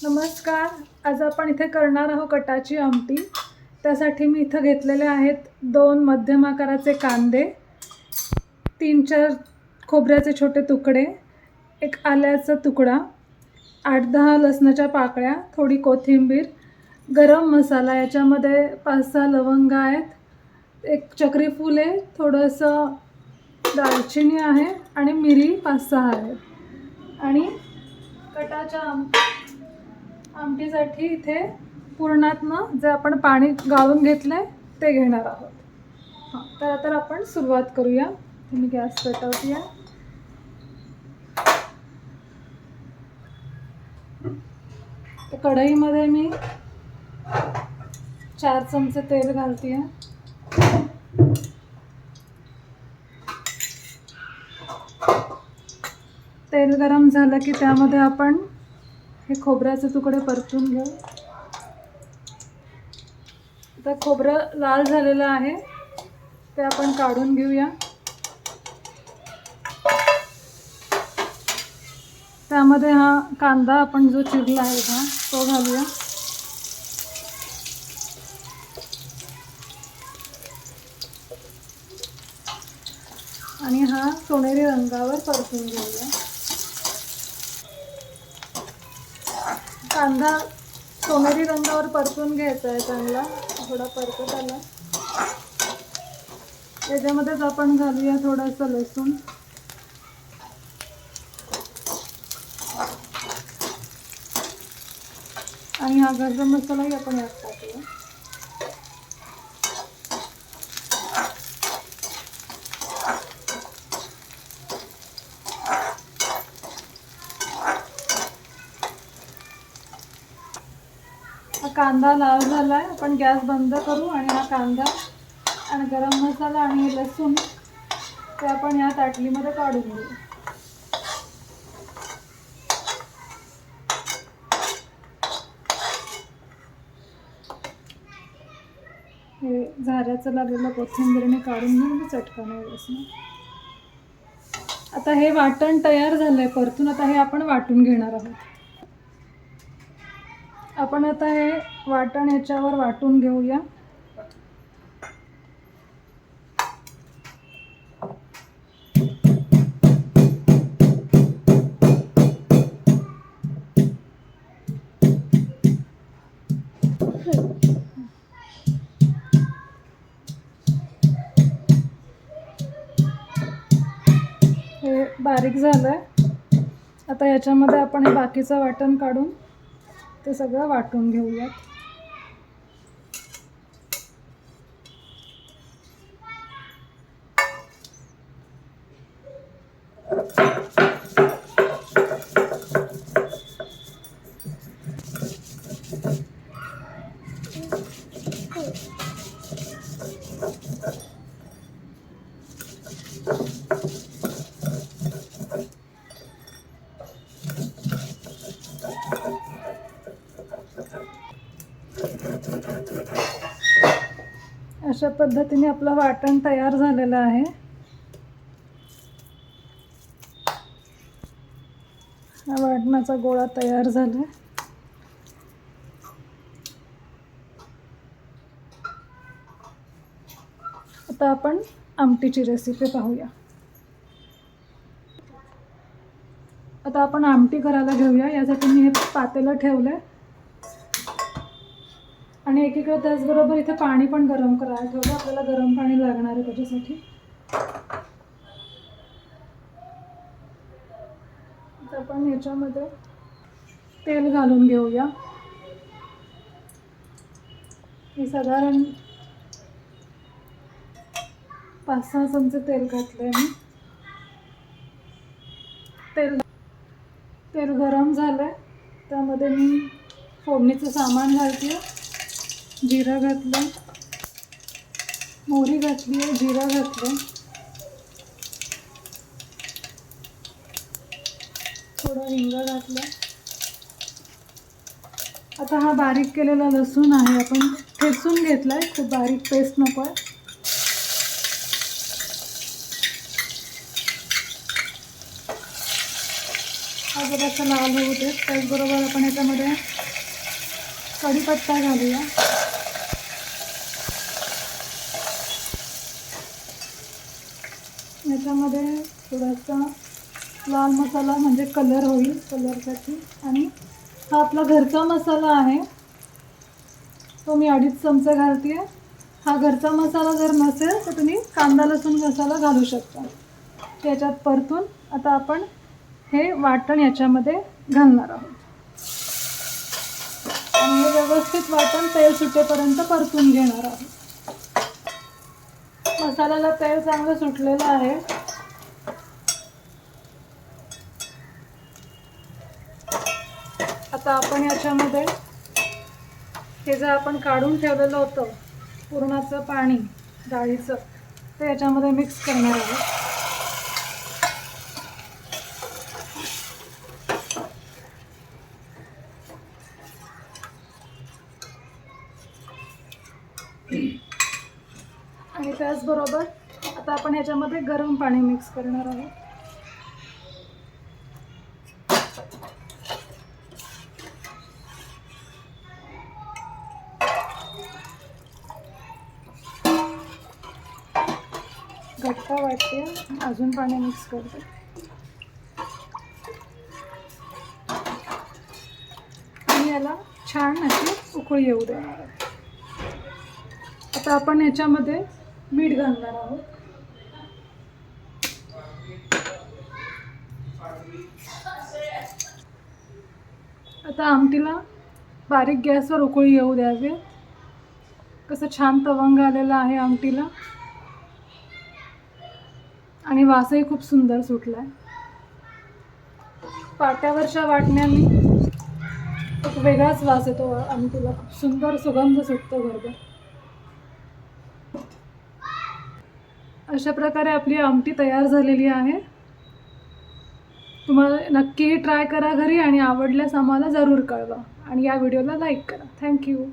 नमस्कार. आज आपण इथे करणार आहोत कटाची आमटी. त्यासाठी मी इथं घेतलेले आहेत 2 मध्यम आकाराचे कांदे, 3-4 खोबऱ्याचे छोटे तुकडे, 1 आल्याचा तुकडा, 8-10 लसणाच्या पाकळ्या, थोडी कोथिंबीर, गरम मसाला, याच्यामध्ये 5-6 लवंग आहेत, 1 चक्री फूल आहे, थोडंसं दालचिनी आहे आणि मिरी 5-6 आहेत. आणि कटाच्या आमटीसाठी इथे पुरणातनं जे आपण पाणी गाळून घेतलंय ते घेणार आहोत. तर आता आपण सुरुवात करूया. मी गॅस पेटवते. कढईमध्ये मी 4 चमचे तेल घालते. तेल गरम झालं की त्यामध्ये आपण हे खोबऱ्याचे तुकडे परतून घेऊ. आता खोबरं लाल झालेलं आहे ते आपण काढून घेऊया. त्यामध्ये हा कांदा आपण जो चिरला आहे ना तो घालूया. आणि हा सोनेरी रंगावर परतून घेऊया. कांदा सोनेरी रंगावर परतून घ्यायचा आहे चांगला. थोडा परतत आला त्याच्यामध्येच आपण घालूया थोडंसं लसूण आणि हा गरम मसालाही आपण यात टाकूया. हा कांदा लाल झाला आहे. आपण गॅस बंद करू आणि हा कांदा आणि गरम मसाला आणि लसूण ते आपण या ताटलीमध्ये काढून घेऊ. हे झाऱ्याचं लागलेलं कोथिंबीरने काढून घेऊन चटका नाही बसणार. आता हे वाटण तयार झालंय परतून. आता हे आपण वाटून घेणार आहोत. आपण आता हे वाटण याच्यावर वाटून घेऊया. हे बारीक झालंय. आता याच्यामध्ये आपण हे बाकीचं वाटण काढून ते सगळं वाटून घेऊयात. अशा पद्धतीने आपलं वाटण तयार झालेलं आहे. हा वाटणाचा गोळा तयार झाला. आता आपण आमटीची रेसिपी पाहूया. आता आपण आमटी करायला घेऊया. यासाठी मी हे पातेलं ठेवलंय आणि एकीकडे त्याचबरोबर इथे पाणी पण गरम करायला ठेवलं. आपल्याला गरम पाणी लागणार आहे त्याच्यासाठी. आता आपण ह्याच्यामध्ये तेल घालून घेऊया. हे साधारण 5-6 चमचे तेल घातलंय मी. तेल गरम झालंय. त्यामध्ये मी फोडणीचं सामान घालते. जिरं घातलं, मोहरी घातली आहे, जिरं घातलं, थोडं हिंग घातलं. आता हा बारीक केलेला लसूण आहे आपण ठेचून घेतलाय. खूप बारीक पेस्ट नको आहे. हा जरासा लाल होऊ दे. त्याचबरोबर आपण याच्यामध्ये कढीपत्ता घालूया. याच्यामध्ये थोडासा लाल मसाला म्हणजे कलर होईल, कलरसाठी. आणि हा आपला घरचा मसाला आहे, तो मी 2.5 चमचे घालते. हा घरचा मसाला जर नसेल तर तुम्ही कांदा लसूण मसाला घालू शकता. याच्यात परतून आता आपण हे वाटण याच्यामध्ये घालणार आहोत आणि हे व्यवस्थित वाटण तेल सुटेपर्यंत परतून घेणार आहोत. मसाल्याला तेल चांगलं सुटलेलं आहे. आता आपण याच्यामध्ये हे जे आपण काढून ठेवलेलं होतं पुरणाचं पाणी डाळीचं, ते याच्यामध्ये मिक्स करणार आहोत. आणि त्याचबरोबर आता आपण ह्याच्यामध्ये गरम पाणी मिक्स करणार आहोत. घट्ट वाटते, अजून पाणी मिक्स करते. आणि याला छान अशी उकळी येऊ देणार आहे. आता आपण ह्याच्यामध्ये मीठ घालणार आहोत. आता आमटीला बारीक गॅसवर उकळी येऊ द्यावी. कसं छान तवंग आलेला आहे आमटीला आणि वासही खूप सुंदर सुटलाय. पाट्यावरच्या वाटण्याने एक वेगळाच वास येतो आमटीला, खूप सुंदर सुगंध सुटतो घरभर. अशा प्रकारे आपली आमटी तयार झालेली आहे. तुम्हाला नक्की ट्राय करा घरी आणि आवडल्यास आम्हाला जरूर कळवा आणि या व्हिडिओला लाईक करा. थँक्यू.